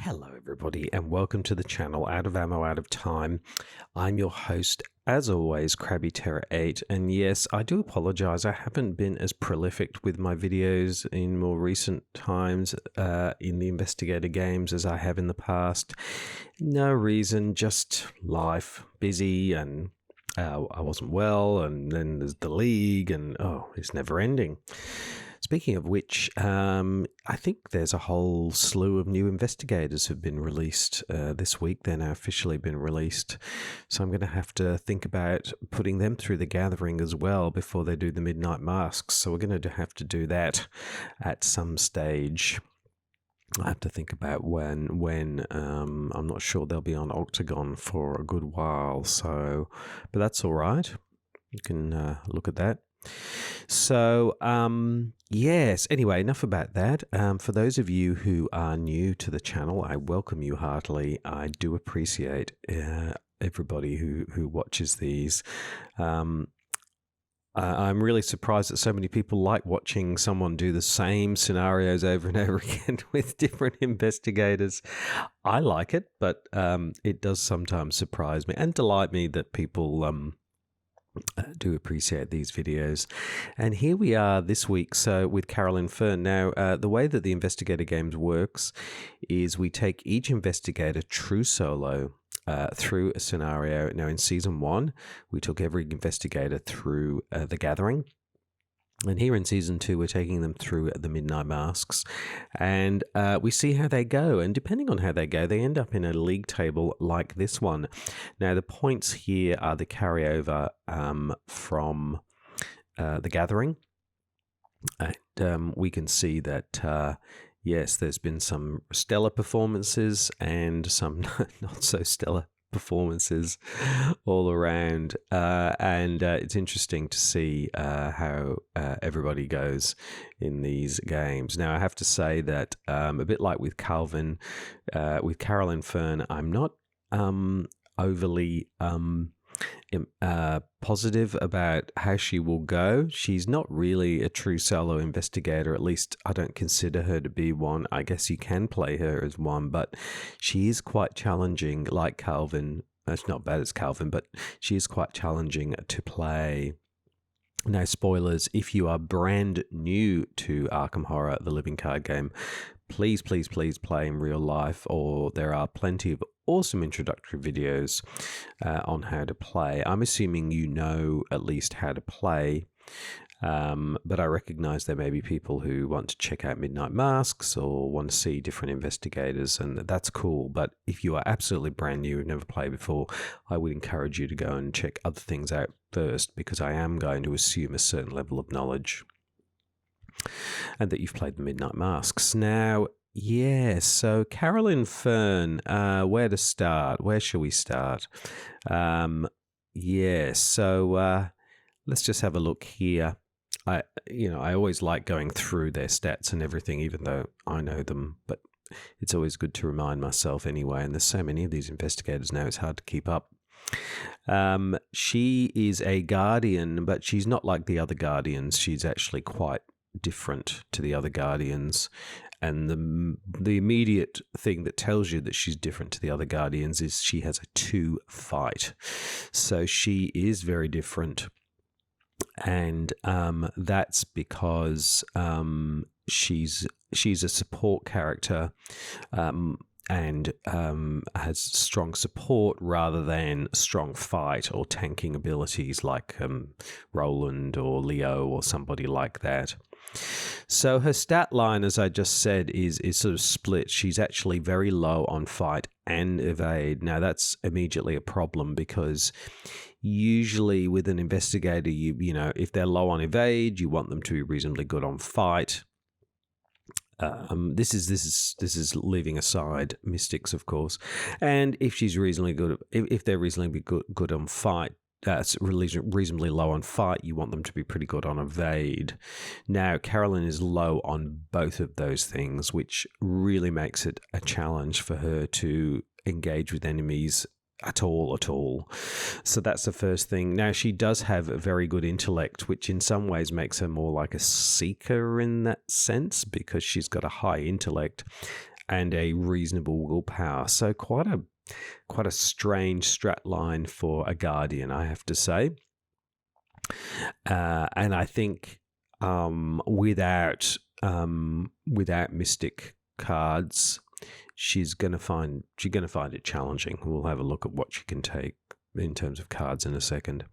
Hello everybody and welcome to the channel Out of Ammo Out of Time. I'm your host as always, Krabby Terror 8, and yes, I do apologize. I haven't been as prolific with my videos in more recent times in the Investigator Games as I have in the past. No reason, just life, busy, and I wasn't well, and then there's the league, and it's never ending. Speaking of which, I think there's a whole slew of new investigators have been released this week. They're now officially been released. So I'm going to have to think about putting them through the gathering as well before they do the Midnight Masks. So we're going to have to do that at some stage. I have to think about when. I'm not sure they'll be on Octagon for a good while. But that's all right. You can look at that. So, yes, anyway, enough about that. For those of you who are new to the channel, I welcome you heartily. I do appreciate everybody who watches these. I'm really surprised that so many people like watching someone do the same scenarios over and over again with different investigators. I like it, but it does sometimes surprise me and delight me that people do appreciate these videos. And here we are this week with Carolyn Fern. Now, the way that the Investigator Games works is we take each investigator true solo through a scenario. Now, in Season 1, we took every investigator through the Gathering. And here in Season 2, we're taking them through the Midnight Masks, and we see how they go. And depending on how they go, they end up in a league table like this one. Now, the points here are the carryover from the Gathering. And we can see that, yes, there's been some stellar performances and some not so stellar performances all around, and it's interesting to see how everybody goes in these games. Now, I have to say that a bit like with Carolyn Fern, I'm not overly positive about how she will go. She's not really a true solo investigator. At least I don't consider her to be one. I guess you can play her as one, but she is quite challenging, like Calvin. It's not bad as Calvin, but she is quite challenging to play. Now, spoilers, if you are brand new to Arkham Horror, the living card game, please play in real life, or there are plenty of awesome introductory videos on how to play. I'm assuming you know at least how to play, but I recognize there may be people who want to check out Midnight Masks or want to see different investigators, and that's cool. But if you are absolutely brand new and never played before, I would encourage you to go and check other things out first, because I am going to assume a certain level of knowledge and that you've played the Midnight Masks. Now, yes, so Carolyn Fern, where to start? Where shall we start? Yes, so let's just have a look here. I always like going through their stats and everything, even though I know them, but it's always good to remind myself anyway. And there's so many of these investigators now, it's hard to keep up. She is a guardian, but she's not like the other guardians. She's actually quite different to the other guardians. And the immediate thing that tells you that she's different to the other guardians is she has a 2 fight. So she is very different. And that's because she's a support character and has strong support rather than strong fight or tanking abilities like Roland or Leo or somebody like that. So her stat line, as I just said, is sort of split. She's actually very low on fight and evade. Now, that's immediately a problem, because usually with an investigator, you know, if they're low on evade, you want them to be reasonably good on fight. This is leaving aside mystics, of course. And if she's reasonably good, if they're reasonably good on fight, that's reasonably low on fight, you want them to be pretty good on evade. Now, Carolyn is low on both of those things, which really makes it a challenge for her to engage with enemies at all. So that's the first thing. Now, she does have a very good intellect, which in some ways makes her more like a seeker in that sense, because she's got a high intellect and a reasonable willpower. So quite a strange strat line for a Guardian, I have to say. And I think without Mystic cards, she's gonna find it challenging. We'll have a look at what she can take in terms of cards in a second.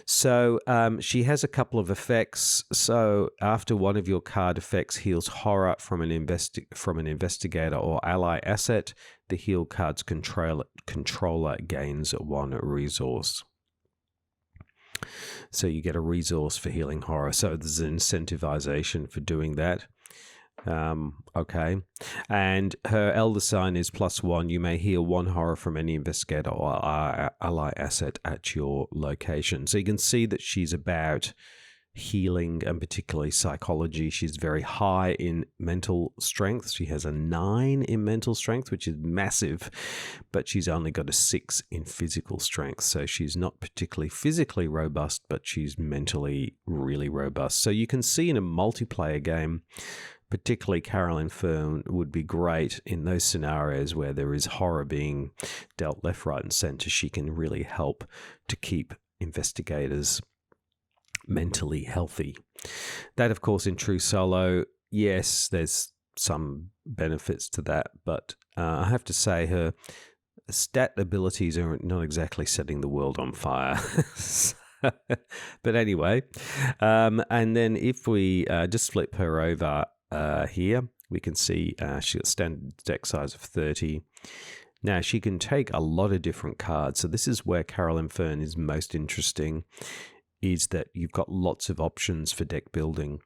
So she has a couple of effects. So after one of your card effects heals horror from an investigator or ally asset, the heal card's controller gains 1 resource. So you get a resource for healing horror. So there's an incentivization for doing that. Okay. And her elder sign is +1. You may heal 1 horror from any investigator or ally asset at your location. So you can see that she's about healing and particularly psychology. She's very high in mental strength. She has a 9 in mental strength, which is massive, but she's only got a 6 in physical strength. So she's not particularly physically robust, but she's mentally really robust. So you can see in a multiplayer game, particularly Carolyn Fern would be great in those scenarios where there is horror being dealt left, right, and center. She can really help to keep investigators mentally healthy. That, of course, in true solo, yes, there's some benefits to that, but I have to say her stat abilities are not exactly setting the world on fire. But anyway, and then if we just flip her over here, we can see she's got standard deck size of 30. Now, she can take a lot of different cards. So this is where Carolyn Fern is most interesting, is that you've got lots of options for deck building.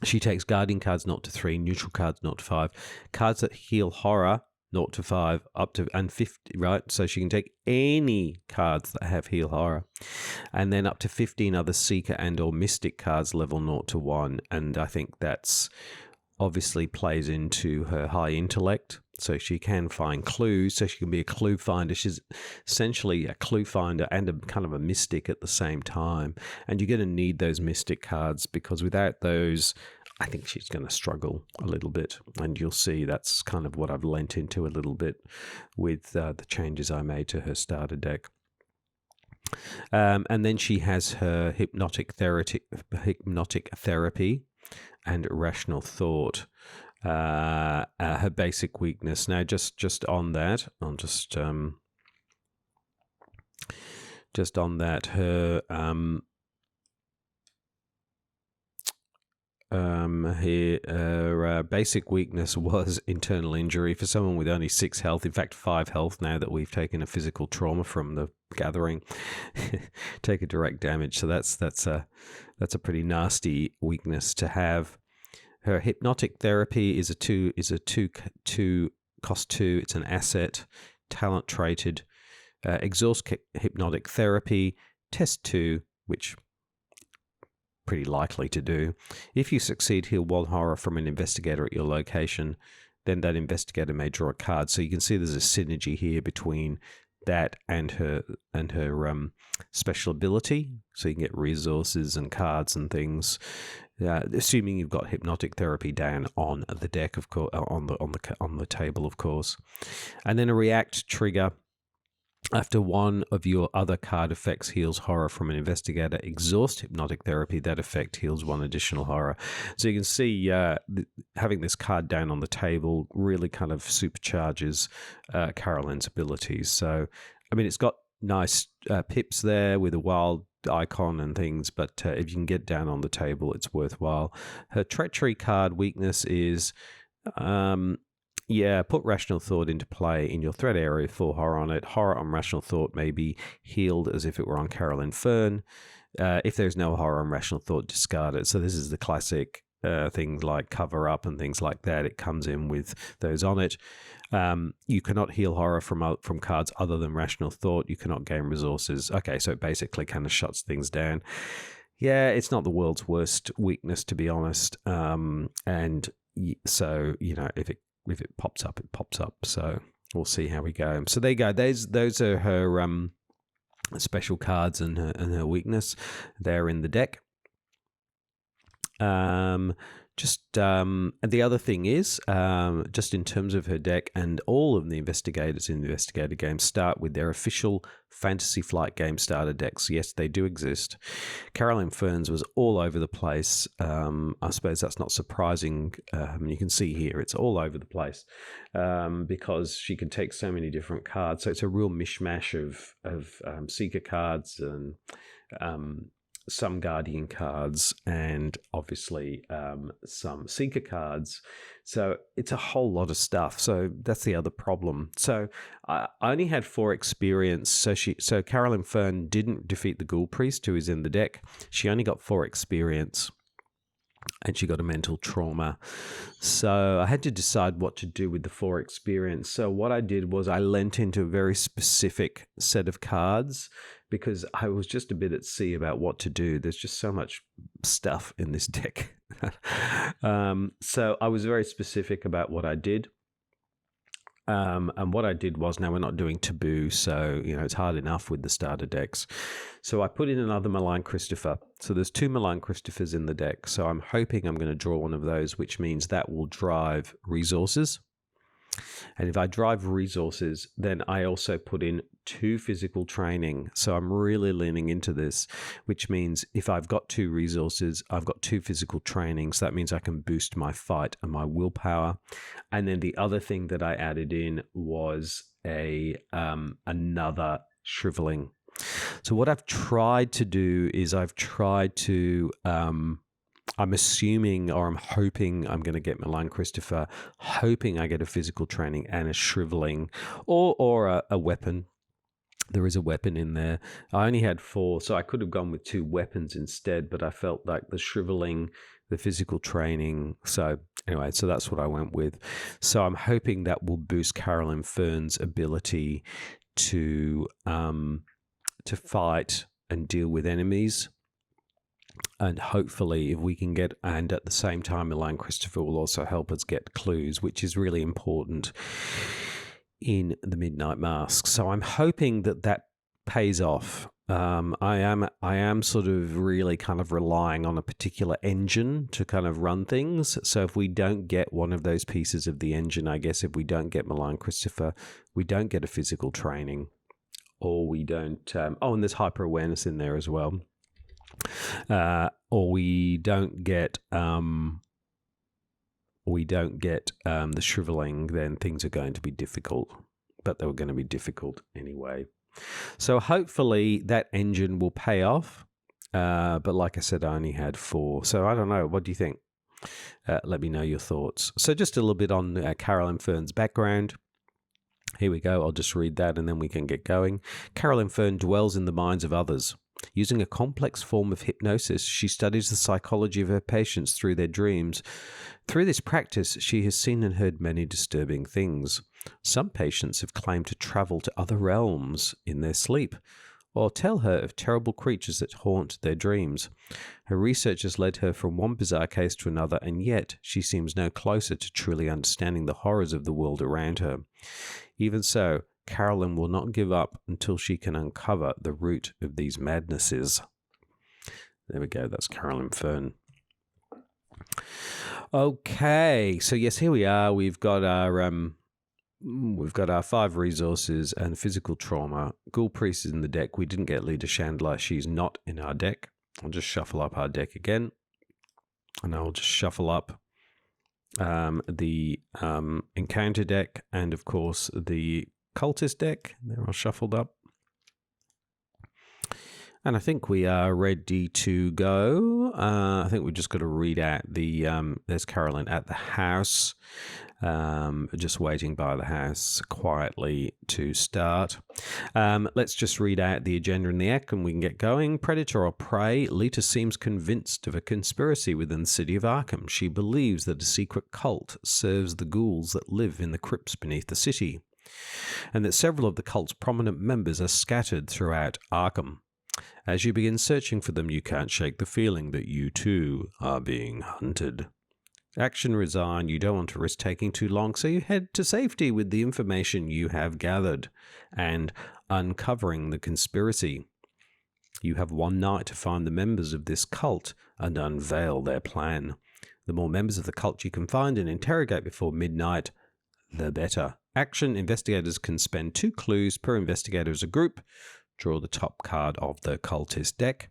She takes Guardian cards 0 to 3, neutral cards 0 to 5, cards that heal horror 0 to 5, up to and 50, right? So she can take any cards that have heal horror, and then up to 15 other Seeker and or Mystic cards level 0 to 1. And I think that's obviously plays into her high intellect. So she can find clues, so she can be a clue finder. She's essentially a clue finder and a kind of a mystic at the same time. And you're going to need those mystic cards, because without those, I think she's going to struggle a little bit. And you'll see that's kind of what I've lent into a little bit with the changes I made to her starter deck. And then she has her hypnotic therapy and rational thought. Her basic weakness. Now, just on that, I'll just on that, her her basic weakness was internal injury for someone with only 6 health. In fact, 5 health. Now that we've taken a physical trauma from the gathering, take a direct damage. So that's a pretty nasty weakness to have. Her hypnotic therapy is a 2 cost 2. It's an asset, talent traded. Exhaust hypnotic therapy, test 2, which pretty likely to do. If you succeed, heal 1 horror from an investigator at your location. Then that investigator may draw a card. So you can see there's a synergy here between that and her special ability. So you can get resources and cards and things. Assuming you've got hypnotic therapy down on the deck, of course, on the table, of course, and then a react trigger. After one of your other card effects heals horror from an investigator, exhaust hypnotic therapy. That effect heals 1 additional horror. So you can see having this card down on the table really kind of supercharges Carolyn's abilities. So, I mean, it's got nice pips there with a wild icon and things, but if you can get down on the table, it's worthwhile. Her treachery card weakness is put rational thought into play in your threat area for horror on it. Horror on rational thought may be healed as if it were on Carolyn Fern. If there's no horror on rational thought, discard it. So this is the classic things like cover up and things like that. It comes in with those on it. You cannot heal horror from cards other than rational thought. You cannot gain resources. Okay, so it basically kind of shuts things down. Yeah, it's not the world's worst weakness, to be honest. And so, you know, if it pops up, it pops up. So we'll see how we go. So there you go. Those are her special cards and her weakness. They're in the deck. And the other thing is, just in terms of her deck, and all of the investigators in Investigator Games start with their official Fantasy Flight game starter decks. Yes, they do exist. Carolyn Fern's was all over the place. I suppose that's not surprising. You can see here it's all over the place because she can take so many different cards. So it's a real mishmash of Seeker cards and some Guardian cards and obviously some Seeker cards. So it's a whole lot of stuff. So that's the other problem. So I only had 4 experience. So Carolyn Fern didn't defeat the Ghoul Priest who is in the deck. She only got 4 experience. And she got a mental trauma. So I had to decide what to do with the 4 experience. So what I did was I lent into a very specific set of cards because I was just a bit at sea about what to do. There's just so much stuff in this deck. So I was very specific about what I did. And what I did was, now we're not doing taboo, so it's hard enough with the starter decks. So I put in another Malign Christopher. So there's 2 Malign Christophers in the deck. So I'm hoping I'm going to draw one of those, which means that will drive resources. And if I drive resources, then I also put in 2 physical training. So I'm really leaning into this, which means if I've got 2 resources, I've got 2 physical training. So that means I can boost my fight and my willpower. And then the other thing that I added in was another shriveling. So what I've tried to do is I'm assuming, or I'm hoping I'm going to get Malign Christopher, hoping I get a physical training and a shriveling or a weapon. There is a weapon in there. I only had 4, so I could have gone with 2 weapons instead, but I felt like the shriveling, the physical training. So anyway, so that's what I went with. So I'm hoping that will boost Carolyn Fern's ability to fight and deal with enemies. And hopefully if we can get, and at the same time, Malign Christopher will also help us get clues, which is really important in the Midnight Mask. So I'm hoping that pays off. I am sort of really kind of relying on a particular engine to kind of run things. So if we don't get one of those pieces of the engine, I guess if we don't get Malign Christopher, we don't get a physical training, or we don't. And there's hyper awareness in there as well. Or we don't get the shriveling, then things are going to be difficult. But they were going to be difficult anyway. So hopefully that engine will pay off. But like I said, I only had 4. So I don't know. What do you think? Let me know your thoughts. So just a little bit on Carolyn Fern's background. Here we go. I'll just read that and then we can get going. Carolyn Fern dwells in the minds of others. Using a complex form of hypnosis, she studies the psychology of her patients through their dreams. Through this practice, she has seen and heard many disturbing things. Some patients have claimed to travel to other realms in their sleep, or tell her of terrible creatures that haunt their dreams. Her research has led her from one bizarre case to another, and yet she seems no closer to truly understanding the horrors of the world around her. Even so, Carolyn will not give up until she can uncover the root of these madnesses. There we go. That's Carolyn Fern. Okay, so yes, here we are. We've got our 5 resources and physical trauma. Ghoul Priest is in the deck. We didn't get Leader Chandler. She's not in our deck. I'll just shuffle up our deck again, and I'll just shuffle up the Encounter deck, and of course the Cultist deck. They're all shuffled up. And I think we are ready to go. I think we've just got to read out there's Carolyn at the house, just waiting by the house quietly to start. Let's just read out the agenda in the act and we can get going. Predator or prey, Lita seems convinced of a conspiracy within the city of Arkham. She believes that a secret cult serves the ghouls that live in the crypts beneath the city, and that several of the cult's prominent members are scattered throughout Arkham. As you begin searching for them, you can't shake the feeling that you too are being hunted. Action resigned. You don't want to risk taking too long, so you head to safety with the information you have gathered and uncovering the conspiracy. You have one night to find the members of this cult and unveil their plan. The more members of the cult you can find and interrogate before midnight, the better. Action: investigators can spend 2 clues per investigator as a group. Draw the top card of the cultist deck.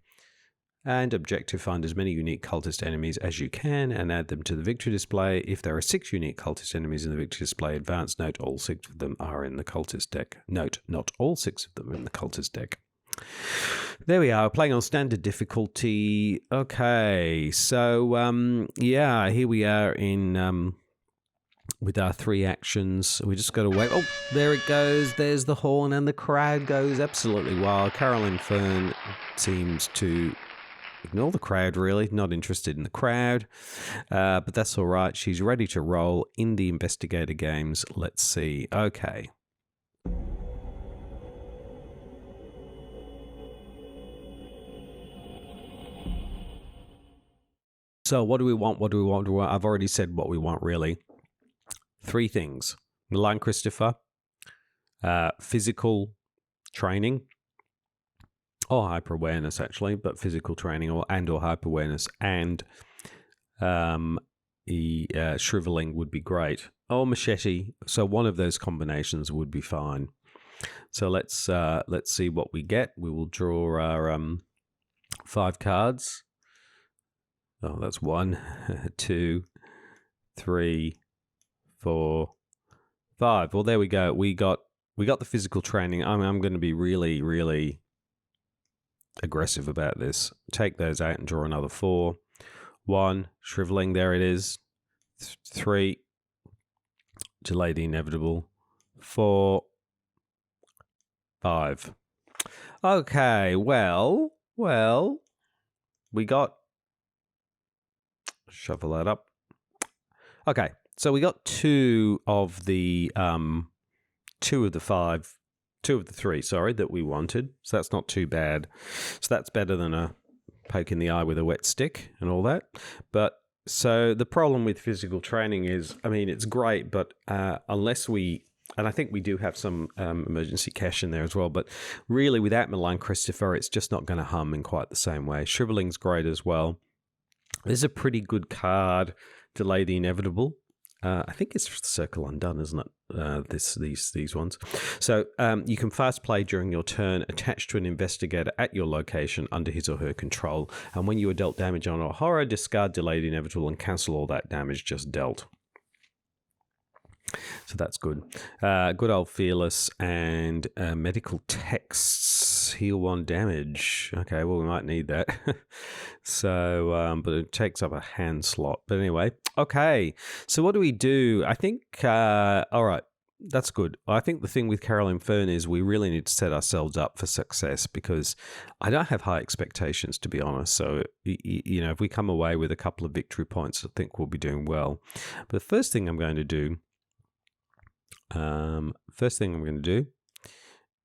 And objective: find as many unique cultist enemies as you can and add them to the victory display. If there are 6 unique cultist enemies in the victory display, advance note all 6 of them are in the cultist deck. Note, not all 6 of them are in the cultist deck. There we are, playing on standard difficulty. Okay, so yeah, here we are in with our 3 actions. We just got to wait. Oh, there it goes. There's the horn, and the crowd goes absolutely wild. Carolyn Fern seems to ignore the crowd, really. Not interested in the crowd. But that's all right. She's ready to roll in the Investigator Games. Let's see. Okay. So what do we want? What do we want? I've already said what we want, really. 3 things. Milan Christopher, physical training, or hyper-awareness, actually, but physical training or hyper-awareness, and shriveling would be great. Or machete. So one of those combinations would be fine. So let's see what we get. We will draw our 5 cards. Oh, that's 1, 2, 3, 4, 5. Well, there we go. We got the physical training. I'm going to be really, really aggressive about this. Take those out and draw another 4. 1, shriveling. There it is. 3, delay the inevitable. 4, 5. Okay. Well, we got. Shuffle that up. Okay. So we got 2 of the 2 of the 5, 2 of the 3, sorry, that we wanted. So that's not too bad. So that's better than a poke in the eye with a wet stick and all that. But so the problem with physical training is, I mean, it's great, but unless we, and I think we do have some emergency cash in there as well, but really without Milan Christopher, it's just not going to hum in quite the same way. Shriveling's great as well. This is a pretty good card, Delay the Inevitable. I think it's Circle Undone, isn't it? These ones. So you can fast play during your turn, attached to an investigator at your location under his or her control. And when you are dealt damage on a horror, discard Delay the Inevitable and cancel all that damage just dealt. So that's good. Good old Fearless and medical texts. Heal 1 damage. Okay, well, we might need that. So, but it takes up a hand slot. But anyway, okay. So what do we do? I think, all right, that's good. I think the thing with Carolyn Fern is we really need to set ourselves up for success because I don't have high expectations, to be honest. So, you know, if we come away with a couple of victory points, I think we'll be doing well. But the first thing I'm going to do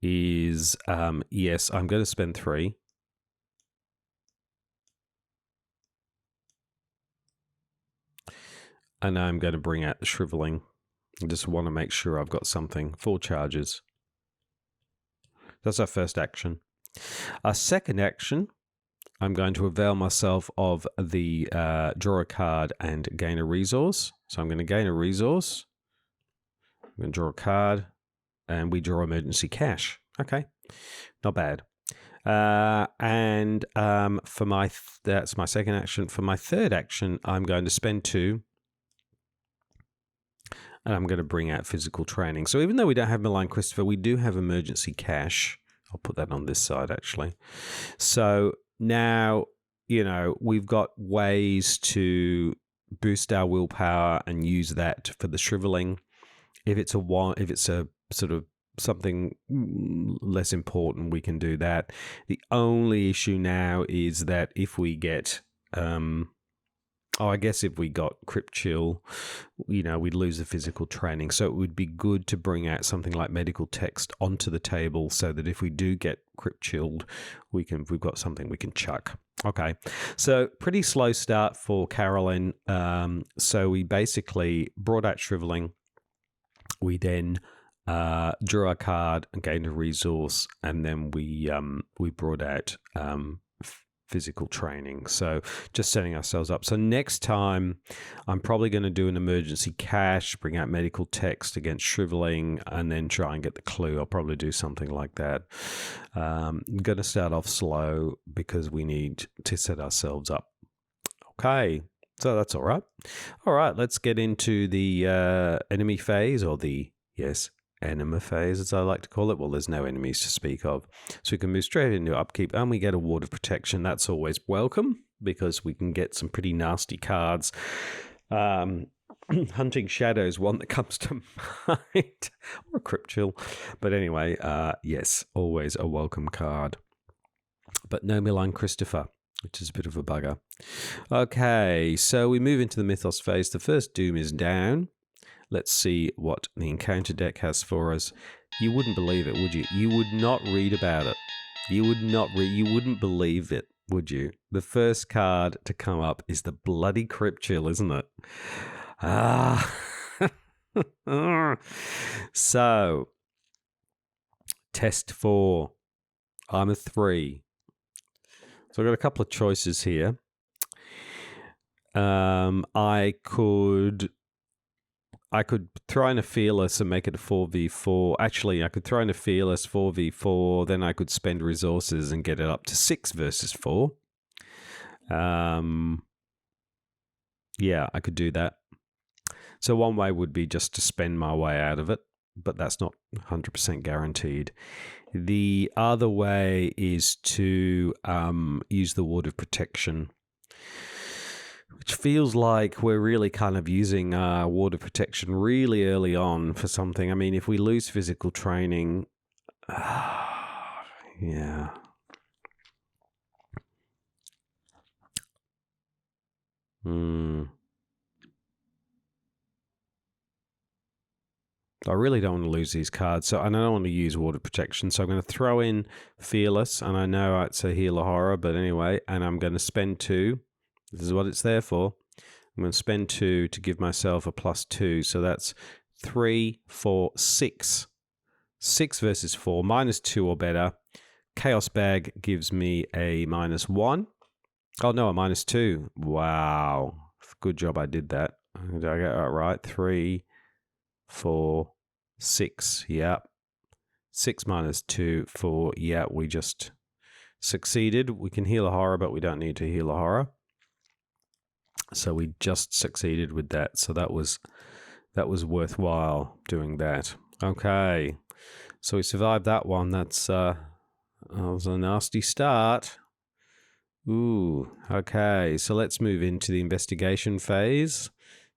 is, yes, I'm going to spend 3. And I'm going to bring out the shriveling. I just want to make sure I've got something. 4 charges. That's our first action. Our second action, I'm going to avail myself of the draw a card and gain a resource. So I'm going to gain a resource. I'm going to draw a card, and we draw emergency cash. Okay, not bad. And for my that's my second action. For my third action, I'm going to spend 2, and I'm going to bring out physical training. So even though we don't have Milan Christopher, we do have emergency cash. I'll put that on this side actually. So now, you know, we've got ways to boost our willpower and use that for the shriveling. If it's a sort of something less important, we can do that. The only issue now is that if we get, I guess if we got Crypt Chill, you know, we'd lose the physical training. So it would be good to bring out something like medical text onto the table so that if we do get Crypt Chilled, we've got something we can chuck. Okay, so pretty slow start for Carolyn. So we basically brought out shriveling. We then drew a card and gained a resource, and then we brought out physical training. So just setting ourselves up. So next time, I'm probably going to do an emergency cache, bring out medical text against shriveling, and then try and get the clue. I'll probably do something like that. I'm going to start off slow because we need to set ourselves up. Okay, so that's all right. All right, let's get into the enemy phase, or the, yes, enema phase, as I like to call it. Well, there's no enemies to speak of. So we can move straight into upkeep, and we get a ward of protection. That's always welcome because we can get some pretty nasty cards. Hunting Shadows, one that comes to mind, or a Crypt Chill. But anyway, yes, always a welcome card. But no Milan Christopher, which is a bit of a bugger. Okay, so we move into the Mythos phase. The first Doom is down. Let's see what the encounter deck has for us. You wouldn't believe it, would you? You would not read about it. You wouldn't believe it, would you? The first card to come up is the bloody Crypt Chill, isn't it? So, test 4. I'm a 3. So I've got a couple of choices here. I could throw in a Fearless and make it a 4v4. Actually, I could throw in a Fearless 4v4, then I could spend resources and get it up to 6 versus 4. Yeah, I could do that. So one way would be just to spend my way out of it, but that's not 100% guaranteed. The other way is to use the Ward of Protection, which feels like we're really kind of using Ward of Protection really early on for something. I mean, if we lose physical training, yeah. I really don't want to lose these cards, so I don't want to use Ward of Protection. So I'm going to throw in Fearless, and I know it's a Healer Horror, but anyway, and I'm going to spend 2. This is what it's there for. I'm going to spend 2 to give myself a +2, so that's 3, 4, 6. 6 versus 4, -2 or better. Chaos Bag gives me a -1. Oh no, a -2. Wow, good job I did that. Did I get that right? 3, 4, 6. Yep. 6 -2, 4. Yeah, we just succeeded. We can heal a horror, but we don't need to heal a horror. So we just succeeded with that. So that was worthwhile doing that. Okay. So we survived that one. That was a nasty start. Ooh. Okay. So let's move into the investigation phase.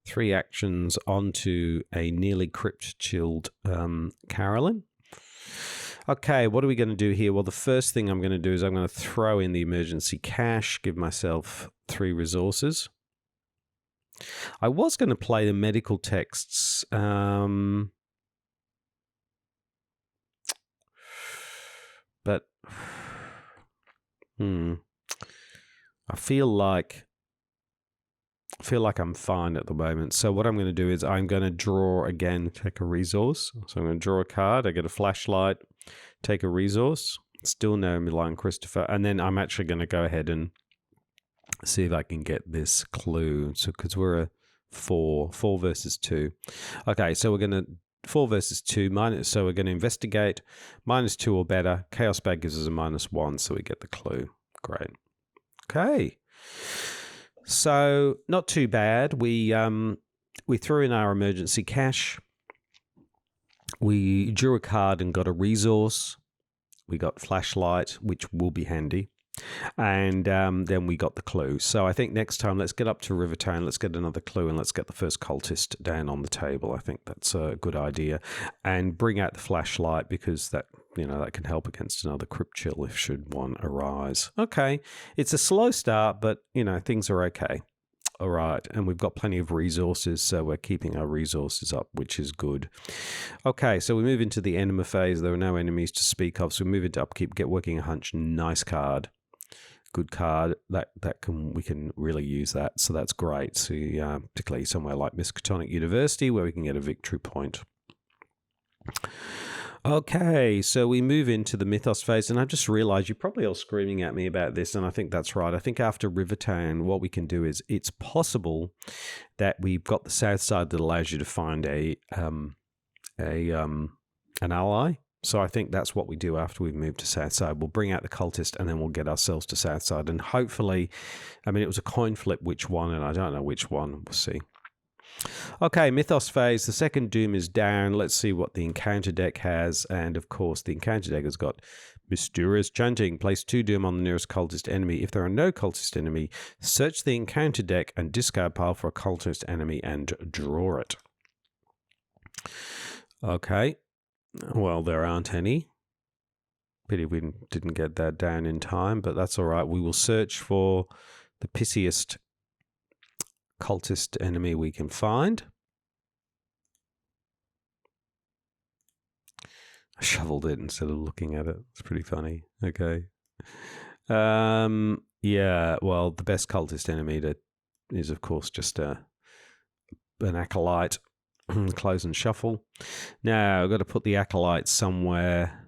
3 actions onto a nearly crypt-chilled Carolyn. Okay, what are we going to do here? Well, the first thing I'm going to do is I'm going to throw in the emergency cache, give myself 3 resources. I was going to play the medical texts. But I feel like I'm fine at the moment. So what I'm going to do is I'm going to draw again, take a resource. So I'm going to draw a card. I get a flashlight, take a resource. Still no Milan Christopher. And then I'm actually going to go ahead and see if I can get this clue. So because we're a 4 versus 2. Okay, so we're going to 4 versus 2 minus. So we're going to investigate -2 or better. Chaos Bag gives us a -1, so we get the clue. Great. Okay. So not too bad. We threw in our emergency cache. We drew a card and got a resource. We got flashlight, which will be handy. And then we got the clue. So I think next time, let's get up to Rivertown. Let's get another clue and let's get the first cultist down on the table. I think that's a good idea. And bring out the flashlight because that can help against another crypt chill if should one arise. Okay. It's a slow start, but, things are okay. All right. And we've got plenty of resources, so we're keeping our resources up, which is good. Okay. So we move into the enema phase. There are no enemies to speak of. So we move into upkeep, get working a hunch. Nice card. Good card. We can really use that. So that's great. So particularly somewhere like Miskatonic University where we can get a victory point. Okay, so we move into the Mythos phase, and I just realized you're probably all screaming at me about this, and I think that's right. I think after Rivertown, what we can do is it's possible that we've got the south side that allows you to find an ally. So I think that's what we do after we've moved to Southside. We'll bring out the Cultist and then we'll get ourselves to Southside. And hopefully, I mean, it was a coin flip which one, and I don't know which one. We'll see. Okay, Mythos phase. The second Doom is down. Let's see what the encounter deck has. And of course, the encounter deck has got Mysterious Chanting. Place 2 Doom on the nearest Cultist enemy. If there are no Cultist enemy, search the encounter deck and discard pile for a Cultist enemy and draw it. Okay. Well, there aren't any. Pity we didn't get that down in time, but that's all right. We will search for the pissiest cultist enemy we can find. I shoveled it instead of looking at it. It's pretty funny. Okay. Yeah, well, the best cultist enemy is, of course, just an acolyte. Close and shuffle. Now, I've got to put the acolyte somewhere.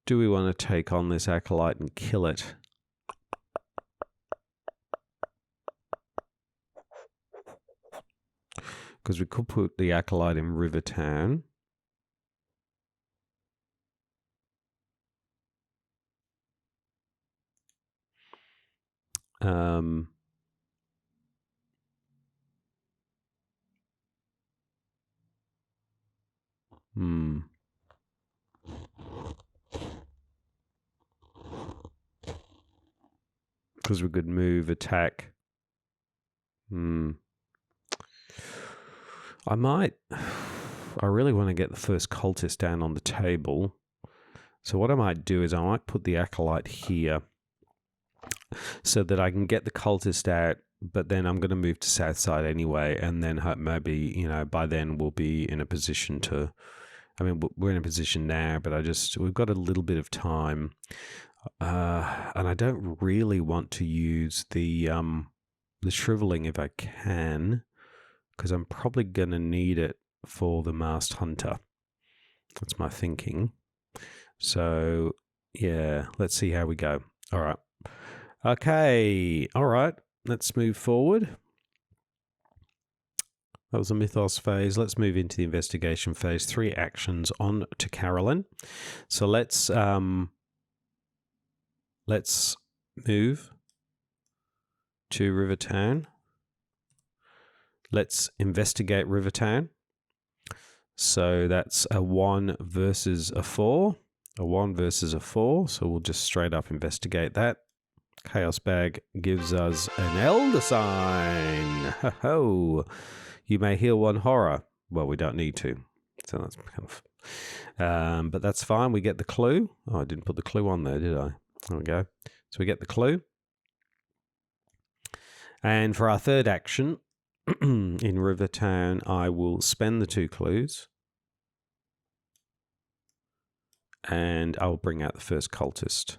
Do we want to take on this acolyte and kill it? Because we could put the acolyte in Rivertown. Because we could move, attack. I really want to get the first cultist down on the table. So what I might do is I might put the acolyte here so that I can get the cultist out, but then I'm going to move to Southside anyway, and then maybe, by then we'll be in a position to, I mean, we're in a position now, but we've got a little bit of time, and I don't really want to use the shriveling if I can, because I'm probably going to need it for the Masked Hunter. That's my thinking. So, yeah, let's see how we go. All right. Okay. All right. Let's move forward. That was the Mythos phase. Let's move into the investigation phase. 3 actions on to Carolyn. So let's move to Rivertown. Let's investigate Rivertown. So that's a 1 versus a 4. A 1 versus a 4. So we'll just straight up investigate that. Chaos Bag gives us an Elder Sign. Ho-ho. You may heal 1 horror. Well, we don't need to. So that's kind of... but that's fine. We get the clue. Oh, I didn't put the clue on there, did I? There we go. So we get the clue. And for our third action, in Rivertown, I will spend the 2 clues. And I'll bring out the first cultist.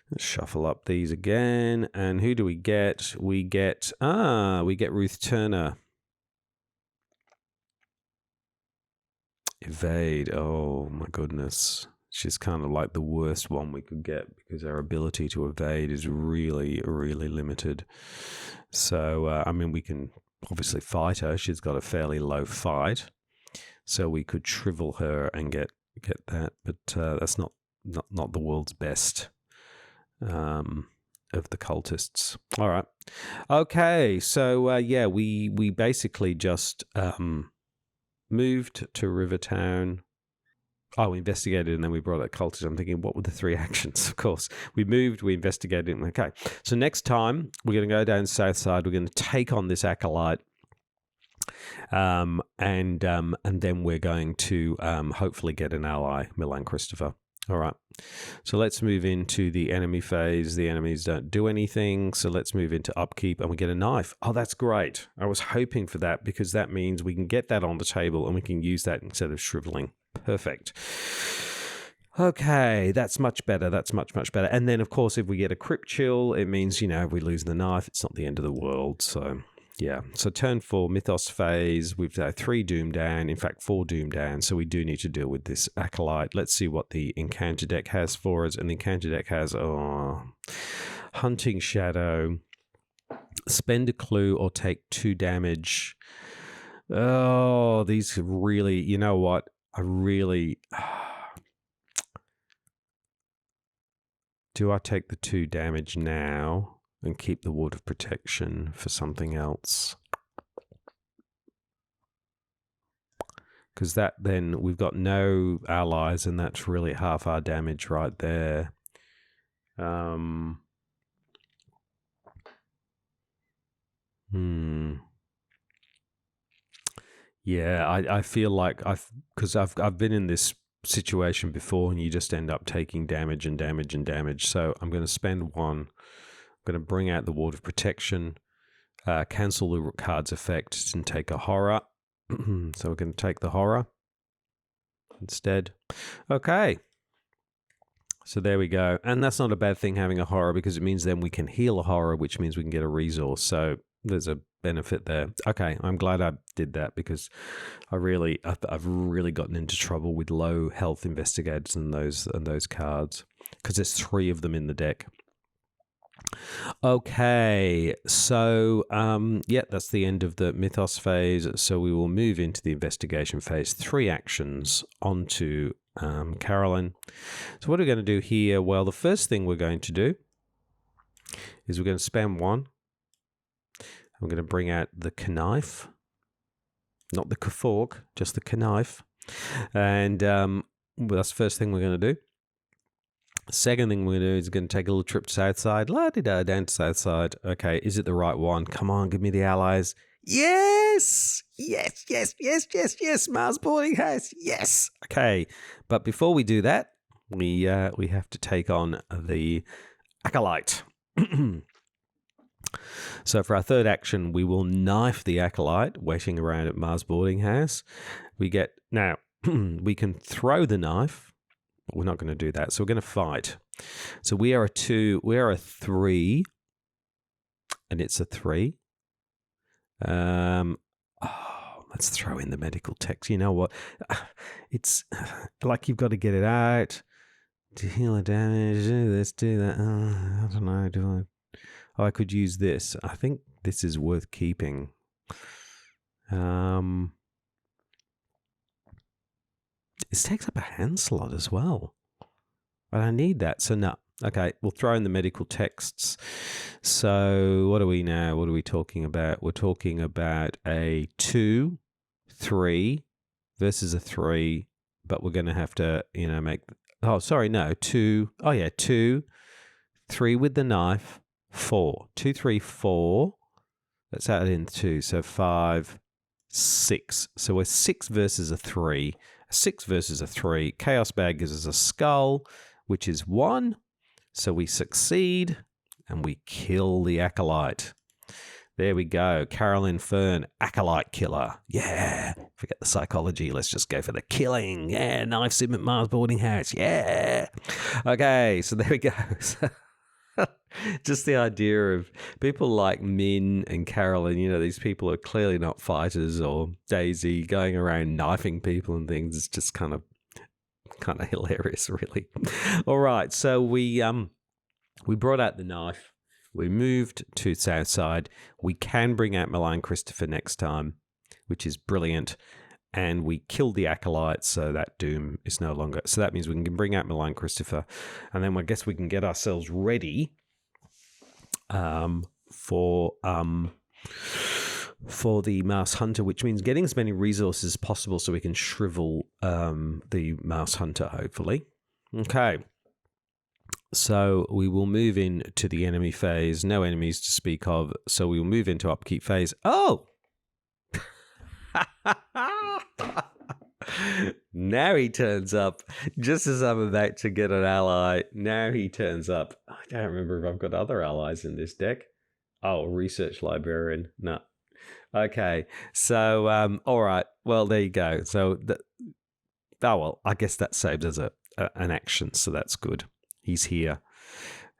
Let's shuffle up these again. And who do we get? We get Ruth Turner. Evade. Oh my goodness. She's kind of like the worst one we could get because our ability to evade is really, really limited. So, I mean, we can obviously fight her. She's got a fairly low fight. So we could shrivel her and get that. But that's not the world's best of the cultists. All right. Okay. So, yeah, we basically just moved to Rivertown. Oh, we investigated and then we brought out cultists. I'm thinking, what were the 3 actions? Of course, we moved, we investigated. Okay, so next time we're going to go down Southside. We're going to take on this acolyte, and then we're going to hopefully get an ally, Milan Christopher. All right, so let's move into the enemy phase. The enemies don't do anything, so let's move into upkeep, and we get a knife. Oh, that's great. I was hoping for that because that means we can get that on the table and we can use that instead of shriveling. Perfect. Okay, that's much better. That's much better. And then, of course, if we get a crypt chill, it means, if we lose the knife, it's not the end of the world. So Yeah. So turn 4, Mythos phase. We've 3 Doom down. In fact, 4 Doom down. So we do need to deal with this Acolyte. Let's see what the encounter deck has for us. And the encounter deck has Hunting Shadow, spend a clue or take 2 damage. Oh, these really, you know what? Do I take the 2 damage now and keep the Ward of Protection for something else? Because that then we've got no allies, and that's really half our damage right there. Yeah, I feel like because I've been in this situation before, and you just end up taking damage and damage and damage. So I'm going to spend 1. I'm going to bring out the Ward of Protection, cancel the card's effect, and take a horror. So we're going to take the horror instead. Okay. So there we go. And that's not a bad thing, having a horror, because it means then we can heal a horror, which means we can get a resource. So there's a benefit there. Okay, I'm glad I did that, because I've really gotten into trouble with low health investigators and those cards, because there's 3 of them in the deck. Okay, so yeah, that's the end of the Mythos phase. So we will move into the investigation phase. 3 actions onto Carolyn. So what are we going to do here? Well, the first thing we're going to do is we're going to spam 1. I'm going to bring out the knife, not the fork, just the knife. And well, that's the first thing we're going to do. Second thing we're going to do is going to take a little trip to Southside. La-di-da, down to Southside. Okay, is it the right one? Come on, give me the allies. Yes! Yes, yes, yes, yes, yes. Mars boarding house. Yes. Okay, but before we do that, we have to take on the Acolyte. So for our third action, we will knife the Acolyte waiting around at Mars boarding house. We can throw the knife. But we're not going to do that. So we're going to fight. So we are a 2, we are a 3, and it's a 3. Let's throw in the medical text. You know what? It's like you've got to get it out to heal the damage. Let's do that. I don't know. I could use this. I think this is worth keeping. This takes up a hand slot as well. But I need that. So no. Okay, we'll throw in the medical texts. So what are we now? What are we talking about? We're talking about a 2, 3 versus a 3, but we're going to have to, make... Oh, sorry, no. 2. Oh, yeah, 2, 3 with the knife, 4. 2, 3, 4. Let's add in 2. So 5, 6. So we're 6 versus a 3. 6 versus a 3. Chaos Bag gives us a skull, which is 1. So we succeed, and we kill the Acolyte. There we go. Carolyn Fern, Acolyte killer. Yeah. Forget the psychology. Let's just go for the killing. Yeah. Knife sim at Mars boarding house. Yeah. Okay. So there we go. Just the idea of people like Min and Carolyn, these people are clearly not fighters, or Daisy going around knifing people and things. It's just kind of hilarious, really. All right, so we brought out the knife. We moved to Southside. We can bring out Malign Christopher next time, which is brilliant. And we killed the Acolyte, so that doom is no longer. So that means we can bring out Malign Christopher, and then I guess we can get ourselves ready for the Mouse Hunter, which means getting as many resources as possible so we can shrivel the Mouse Hunter, hopefully. Okay. So we will move into the enemy phase. No enemies to speak of. So we will move into upkeep phase. Oh! Now he turns up. Just as I'm about to get an ally, now he turns up. I don't remember if I've got other allies in this deck. Oh, Research Librarian. No. Okay. So, all right. Well, there you go. So, I guess that saves as an action. So that's good. He's here.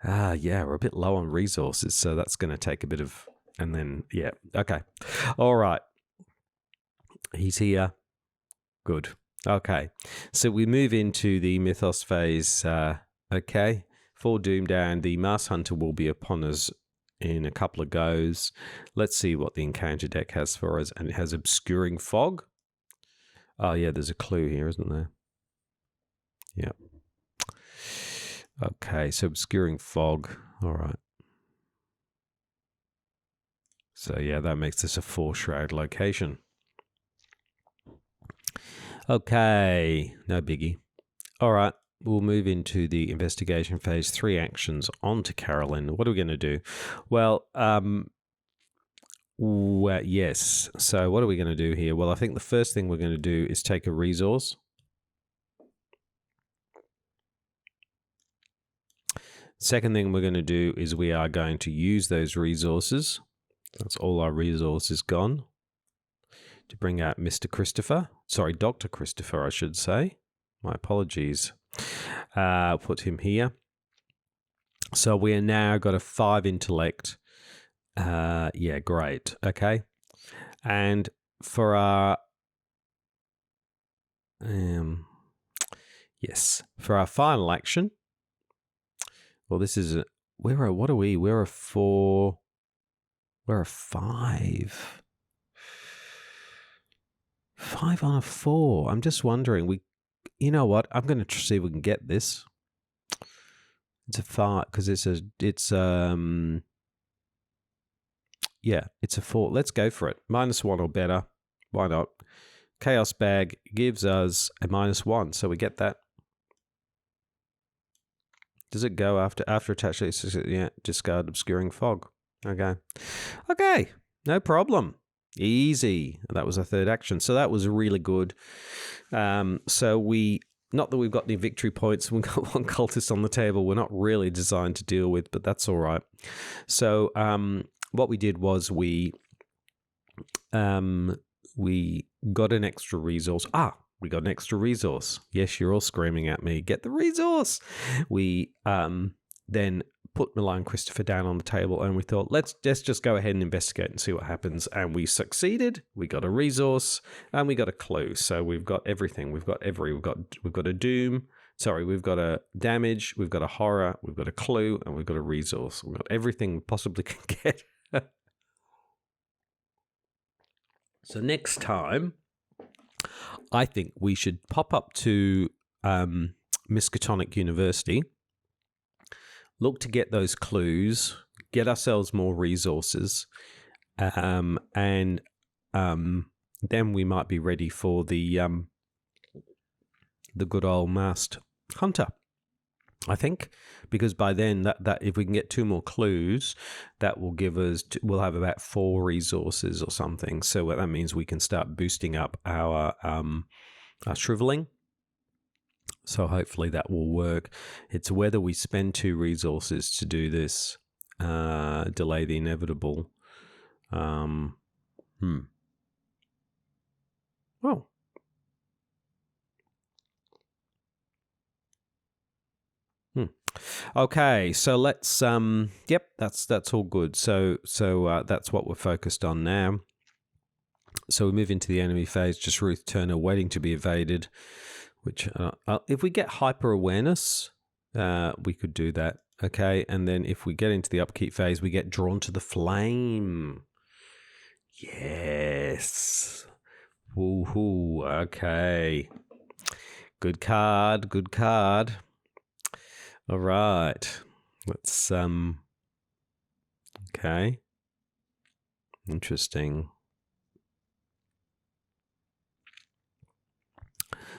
Yeah, we're a bit low on resources. So that's going to take a bit of And then, yeah. Okay. All right. He's here. Good. Okay. So we move into the Mythos phase. Okay. 4 Doom down. The Mars Hunter will be upon us in a couple of goes. Let's see what the encounter deck has for us. And it has Obscuring Fog. Oh, yeah, there's a clue here, isn't there? Yeah. Okay, so Obscuring Fog. All right. So, yeah, that makes this a 4 Shroud location. Okay, no biggie. All right, we'll move into the investigation phase. 3 actions on to Carolyn. What are we going to do? Well, yes. So what are we going to do here? Well, I think the first thing we're going to do is take a resource. Second thing we're going to do is we are going to use those resources. That's all our resources gone. To bring out Mr. Christopher. Sorry, Dr. Christopher, I should say. My apologies. Put him here. So we are now got a 5 intellect. Yeah, great. Okay. And for our yes, for our final action. Well, this is what are we? We're a 4. We're a 5. 5 on a 4. I'm just wondering. You know what? I'm going to see if we can get this. It's a 5 because yeah, it's a 4. Let's go for it. -1 or better. Why not? Chaos Bag gives us a -1, so we get that. Does it go after attach? Yeah, discard Obscuring Fog. Okay, no problem. Easy. That was a 3rd action, so that was really good. So not that we've got any victory points. We've got 1 cultist on the table. We're not really designed to deal with, but that's all right. So what we did was we got an extra resource. We got an extra resource. Yes, you're all screaming at me. Get the resource. We then put Malign Christopher down on the table, and we thought, let's just go ahead and investigate and see what happens. And we succeeded. We got a resource, and we got a clue. So we've got everything. We've got a doom. Sorry, we've got a damage. We've got a horror. We've got a clue, and we've got a resource. We've got everything we possibly can get. So next time, I think we should pop up to Miskatonic University, look to get those clues, get ourselves more resources, and then we might be ready for the good old masked hunter. I think, because by then that if we can get 2 more clues, that will give us, we'll have about 4 resources or something. So that means we can start boosting up our shriveling. So hopefully that will work. It's whether we spend 2 resources to do this, delay the inevitable. Oh. Okay, so let's yep, that's all good. So that's what we're focused on now. So we move into the enemy phase. Just Ruth Turner waiting to be evaded. Which if we get hyper awareness, we could do that. Okay, and then if we get into the upkeep phase, we get drawn to the flame. Yes. Woohoo. Okay. Good card. Good card. All right. Let's okay. Interesting.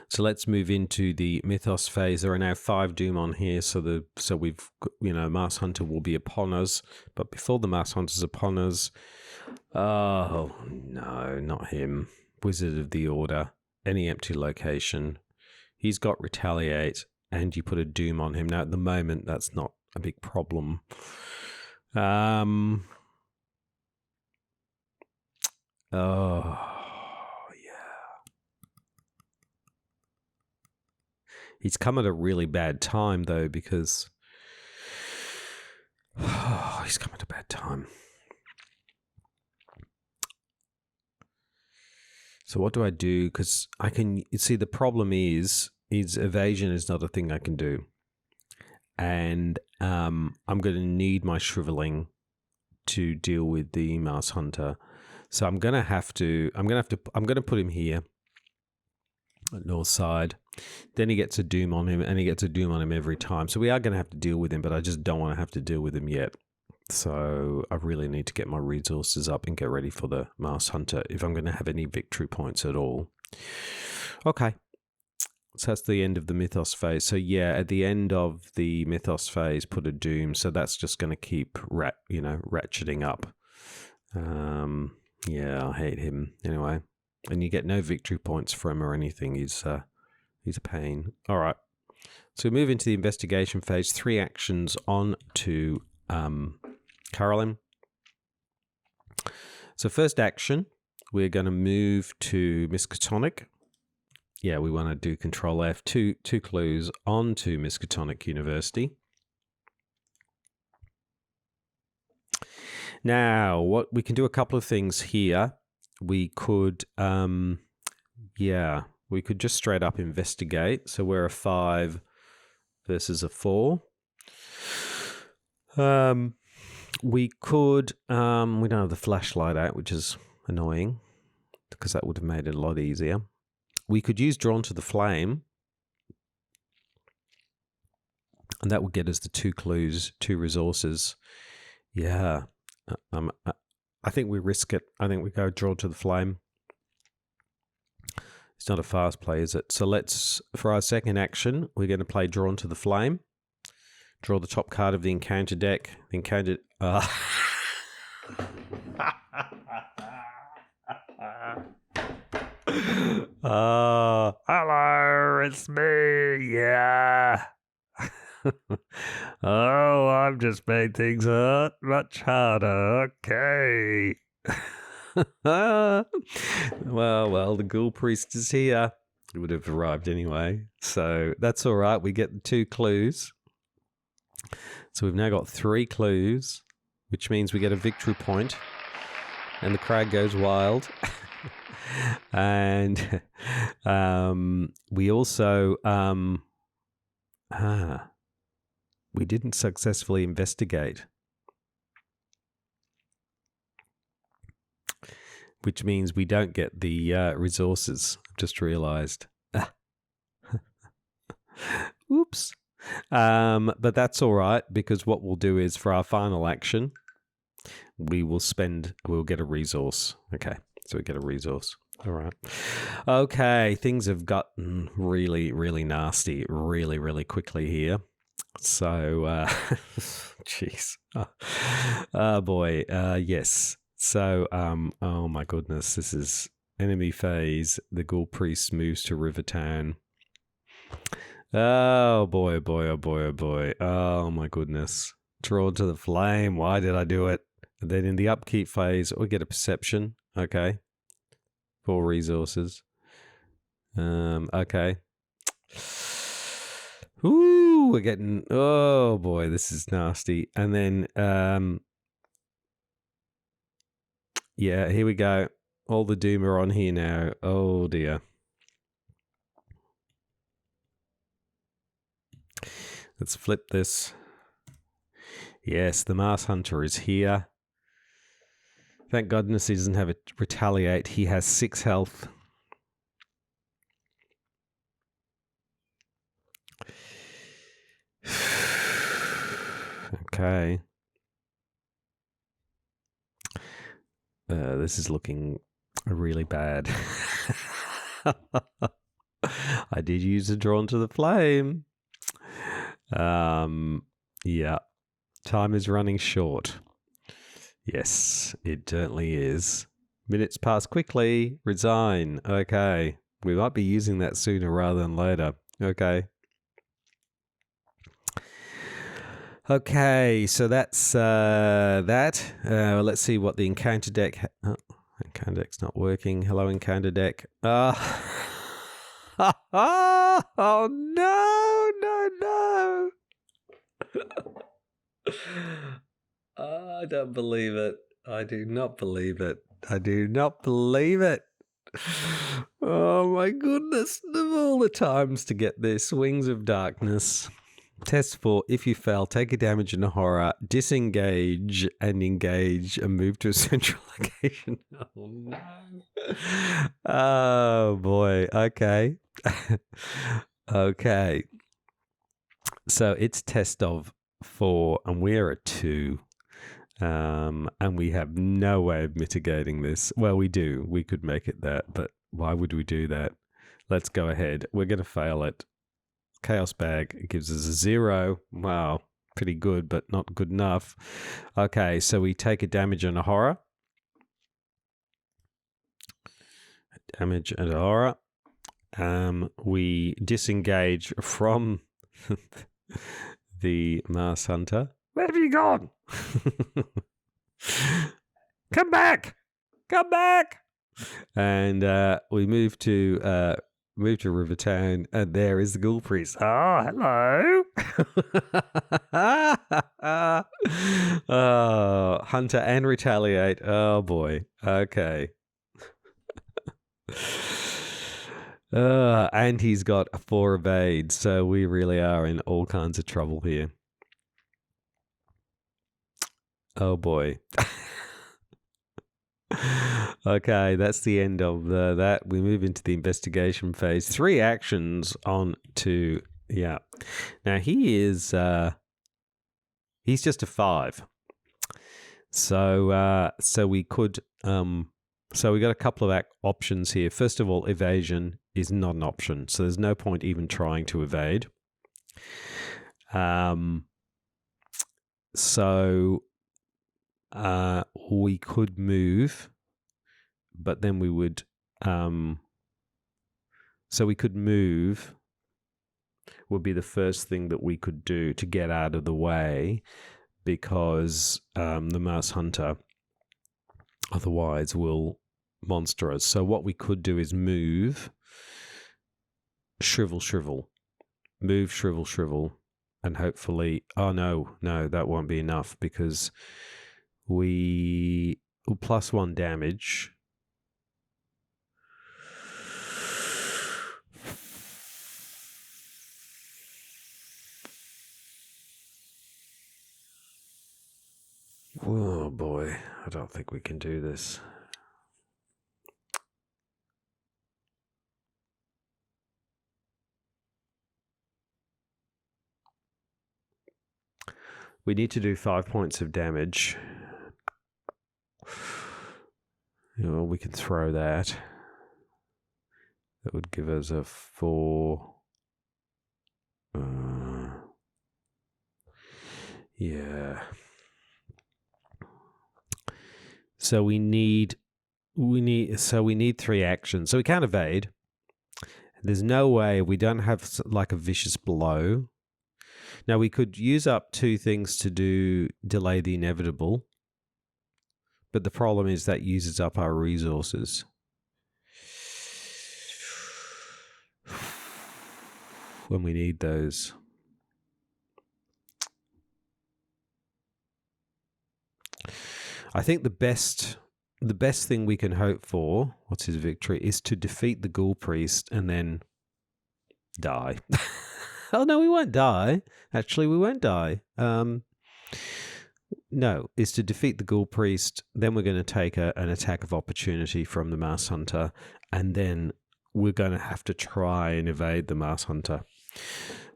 So let's move into the Mythos phase. There are now 5 Doom on here, so we've Mars Hunter will be upon us. But before the Mars Hunter's upon us, oh no, not him. Wizard of the Order, any empty location. He's got Retaliate, and you put a Doom on him. Now at the moment, that's not a big problem. Oh. He's come at a really bad time, though, because he's come at a bad time. So what do I do? Because I can see the problem is evasion is not a thing I can do, and I'm going to need my shriveling to deal with the Mars Hunter. So I'm going to put him here at north side. Then he gets a doom on him, and he gets a doom on him every time. So we are going to have to deal with him, but I just don't want to have to deal with him yet. So I really need to get my resources up and get ready for the Mars Hunter if I'm going to have any victory points at all. Okay. So that's the end of the Mythos phase. So yeah, at the end of the Mythos phase, put a doom. So that's just going to keep ratcheting up. Yeah, I hate him anyway. And you get no victory points for him or anything. He's a pain. All right. So we move into the investigation phase. 3 actions on to Carolyn. So first action, we're going to move to Miskatonic. Yeah, we want to do Control F. Two clues onto Miskatonic University. Now, what we can do a couple of things here. We could, we could just straight up investigate. So we're a 5 versus a 4. We could, we don't have the flashlight out, which is annoying because that would have made it a lot easier. We could use Drawn to the Flame, and that would get us the 2 clues, 2 resources. Yeah, I think we risk it. I think we go Drawn to the Flame. It's not a fast play, is it? So let's, for our second action, we're going to play Drawn to the Flame. Draw the top card of the encounter deck. The encounter... hello, it's me, yeah. Oh, I've just made things much harder, okay. Well, the Ghoul Priest is here. He would have arrived anyway, so that's all right. We get the 2 clues. So we've now got 3 clues, which means we get a victory point, and the crowd goes wild. And we also we didn't successfully investigate, which means we don't get the resources. I've just realized. Oops. But that's all right, because what we'll do is for our final action, we'll get a resource. Okay, so we get a resource. All right. Okay, things have gotten really, really nasty really, really quickly here. So, jeez. Oh boy. Yes. So, oh my goodness, this is enemy phase. The Ghoul Priest moves to Rivertown. Oh boy, oh boy, oh boy, oh boy. Oh my goodness. Drawn to the Flame. Why did I do it? And then in the upkeep phase, we get a perception. Okay. 4 resources. Okay. Ooh, we're getting, oh boy, this is nasty. And then, yeah, here we go. All the doom are on here now. Oh dear. Let's flip this. Yes, the Mars Hunter is here. Thank goodness he doesn't have a retaliate. He has 6 health. Okay. This is looking really bad. I did use a Drawn to the Flame. Yeah. Time is running short. Yes, it certainly is. Minutes pass quickly. Resign. Okay. We might be using that sooner rather than later. Okay. Okay, so that's that. Let's see what the encounter deck... Oh, encounter deck's not working. Hello, encounter deck. Oh, no. I don't believe it. I do not believe it. I do not believe it. Oh my goodness. Of all the times to get this. Wings of Darkness. Test 4. If you fail, take a damage in a horror, disengage and engage and move to a central location. Oh no. Oh boy. Okay. Okay. So it's test of 4 and we're at 2. And we have no way of mitigating this. Well, we do. We could make it that, but why would we do that? Let's go ahead. We're going to fail it. Chaos bag gives us a 0. Wow, pretty good, but not good enough. Okay, so we take a damage and a horror. Damage and a horror. We disengage from the Mars Hunter. Where have you gone? Come back! Come back! And we move to Rivertown, and there is the Ghoul Priest. Oh, hello! Oh, Hunter and retaliate. Oh boy. Okay. And he's got 4 evade, so we really are in all kinds of trouble here. Oh boy. Okay, that's the end of that. We move into the investigation phase. 3 actions on to, yeah. Now he is, he's just a 5. So we could, so we got a couple of options here. First of all, evasion is not an option, so there's no point even trying to evade. So we could move, but then we would, so we could move would be the first thing that we could do to get out of the way, because the Mars Hunter otherwise will monster us. So what we could do is move, shrivel, move, shrivel, and hopefully, oh no, that won't be enough, because we will +1 damage. Oh boy, I don't think we can do this. We need to do 5 points of damage. You know, we can throw that. That would give us a 4. Yeah. So we need 3 actions. So we can't evade. There's no way. We don't have like a vicious blow. Now we could use up 2 things to delay the inevitable, but the problem is that uses up our resources. When we need those. I think the best thing we can hope for, what's his victory, is to defeat the Ghoul Priest and then die. Oh no, we won't die. Actually, we won't die. No, is to defeat the Ghoul Priest, then we're going to take an attack of opportunity from the Mars Hunter, and then we're going to have to try and evade the Mars Hunter.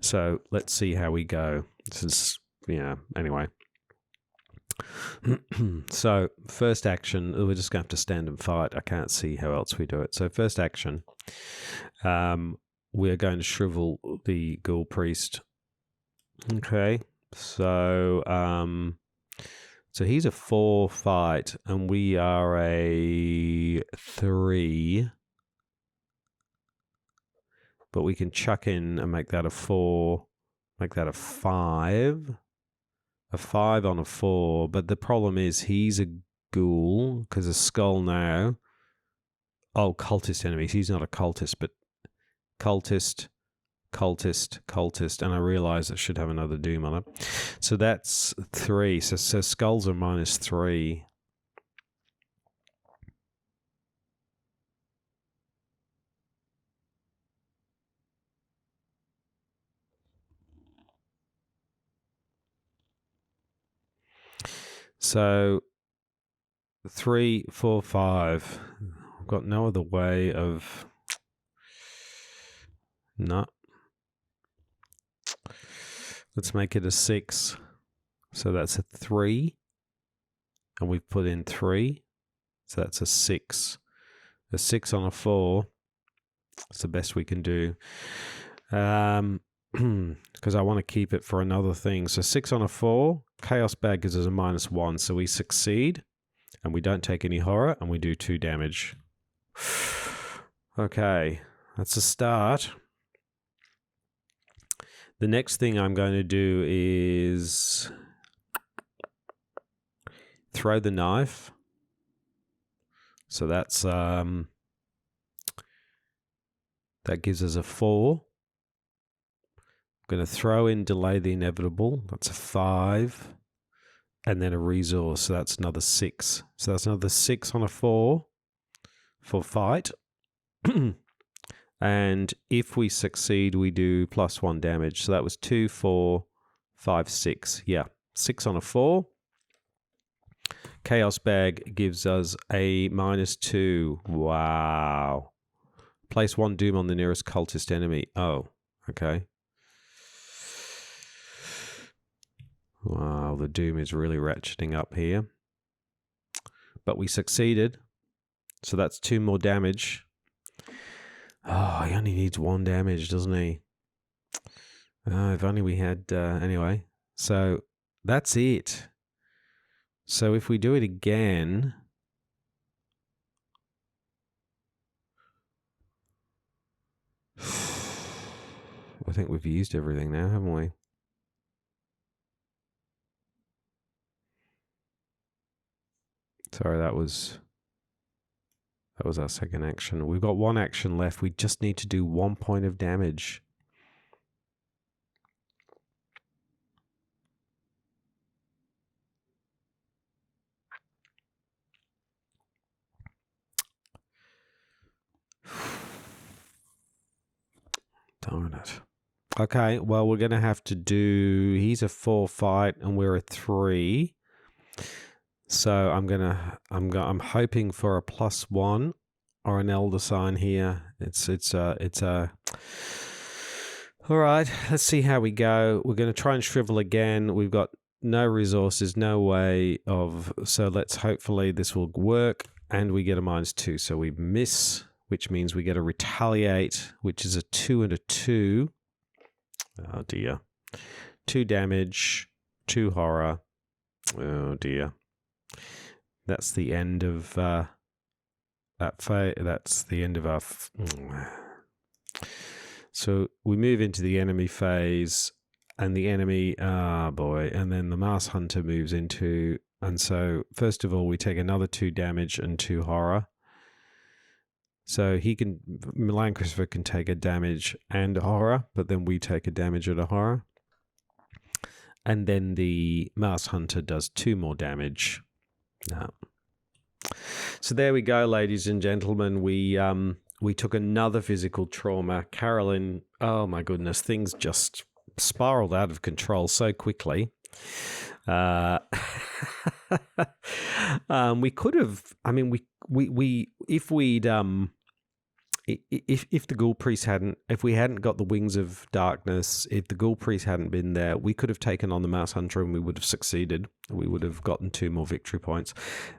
So let's see how we go. This is, anyway. So first action, we're just going to have to stand and fight. I can't see how else we do it. So first action, we're going to shrivel the Ghoul Priest. Okay, so he's a 4 fight, and we are a 3. But we can chuck in and make that a 4, make that a 5. A 5 on a 4, but the problem is he's a ghoul, because a skull now. Oh, cultist enemies. He's not a cultist, but cultist, and I realize it should have another doom on it. So that's 3. So skulls are -3. So 3, 4, 5. I've got no other way of... No. Let's make it a 6. So that's a 3. And we've put in 3. So that's a 6. A 6 on a 4. That's the best we can do. Because I want to keep it for another thing. So 6 on a 4. Chaos Bag gives us a -1. So we succeed. And we don't take any horror. And we do 2 damage. Okay. That's a start. The next thing I'm going to do is throw the knife. So that's that gives us a 4. I'm going to throw in delay the inevitable. That's a 5. And then a resource. So that's another 6. So that's another 6 on a 4 for fight. And if we succeed, we do +1 damage. So that was 2, 4, 5, 6. Yeah, 6 on a 4. Chaos Bag gives us a -2. Wow. Place 1 doom on the nearest cultist enemy. Oh, okay. Wow, the doom is really ratcheting up here. But we succeeded. So that's 2 more damage. Oh, he only needs 1 damage, doesn't he? Oh, if only we had... anyway, so that's it. So if we do it again... I think we've used everything now, haven't we? Sorry, that was our second action. We've got 1 action left. We just need to do 1 point of damage. Darn it. Okay, well, we're going to have to do... He's a 4 fight and we're a 3. So I'm hoping for a +1 or an elder sign here. It's a all right, let's see how we go. We're going to try and shrivel again. We've got no resources, no way of... So let's hopefully this will work. And we get a -2. So we miss, which means we get a retaliate, which is a 2 and a 2. Oh, dear. 2 damage, 2 horror. Oh, dear. That's the end of that phase. That's the end of our... So we move into the enemy phase, and the enemy... Ah, boy. And then the Mass Hunter moves into... And so, first of all, we take another 2 damage and 2 horror. So he can... Milan Christopher can take a damage and a horror, but then we take a damage and a horror. And then the Mass Hunter does 2 more damage. No. So there we go, ladies and gentlemen. We took another physical trauma. Carolyn, oh my goodness, things just spiraled out of control so quickly. We could have. I mean, we if we'd if the Ghoul Priest hadn't, if we hadn't got the Wings of Darkness, if the Ghoul Priest hadn't been there, we could have taken on the Mass Hunter and we would have succeeded. We would have gotten 2 more victory points.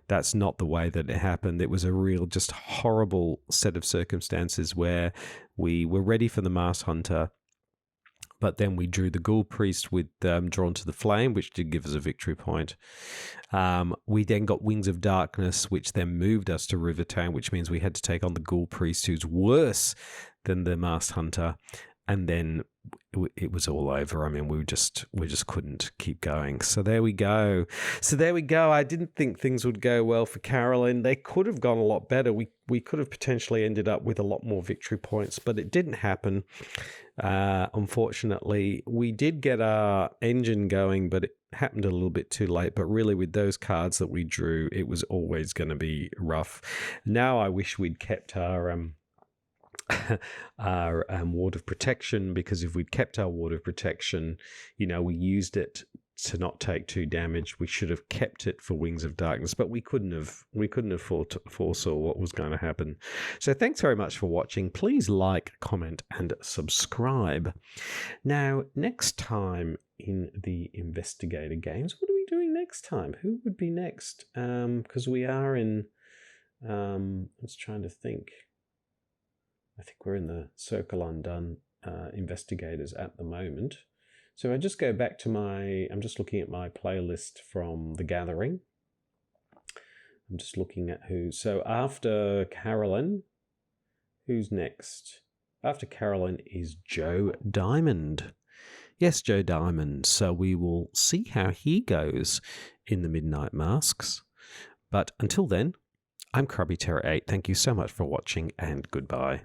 That's not the way that it happened. It was a real, just horrible set of circumstances where we were ready for the Mass Hunter, but then we drew the Ghoul Priest with Drawn to the Flame, which did give us a victory point. We then got Wings of Darkness, which then moved us to Rivertown, which means we had to take on the Ghoul Priest, who's worse than the Masked Hunter. And then it was all over. I mean, we just couldn't keep going. So there we go. I didn't think things would go well for Carolyn. They could have gone a lot better. We could have potentially ended up with a lot more victory points, but it didn't happen. Unfortunately, we did get our engine going, but it happened a little bit too late. But really, with those cards that we drew, it was always going to be rough. Now I wish we'd kept our Ward of Protection, because if we'd kept our Ward of Protection, we used it to not take 2 damage. We should have kept it for Wings of Darkness, but we couldn't have foresaw what was going to happen. So thanks very much for watching. Please like, comment, and subscribe. Now, next time in the Investigator Games, what are we doing next time? Who would be next? Because we are in... let's try to think. I think we're in the Circle Undone Investigators at the moment. So I just go back to I'm just looking at my playlist from The Gathering. I'm just looking at who. So after Carolyn, who's next? After Carolyn is Joe Diamond. Yes, Joe Diamond. So we will see how he goes in the Midnight Masks. But until then, I'm Krabby Terror 8. Thank you so much for watching, and goodbye.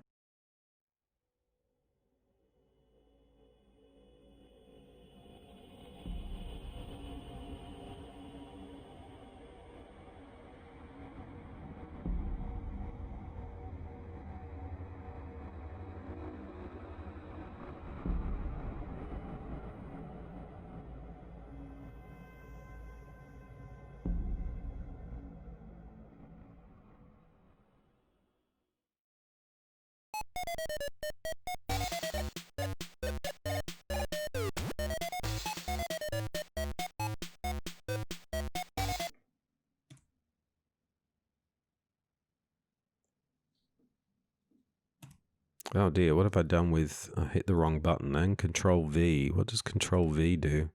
Oh dear, what have I done with... I hit the wrong button then. Control V. What does Control V do?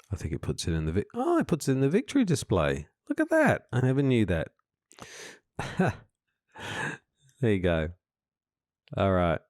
I think it puts it in the... Oh, it puts it in the victory display. Look at that. I never knew that. There you go. All right.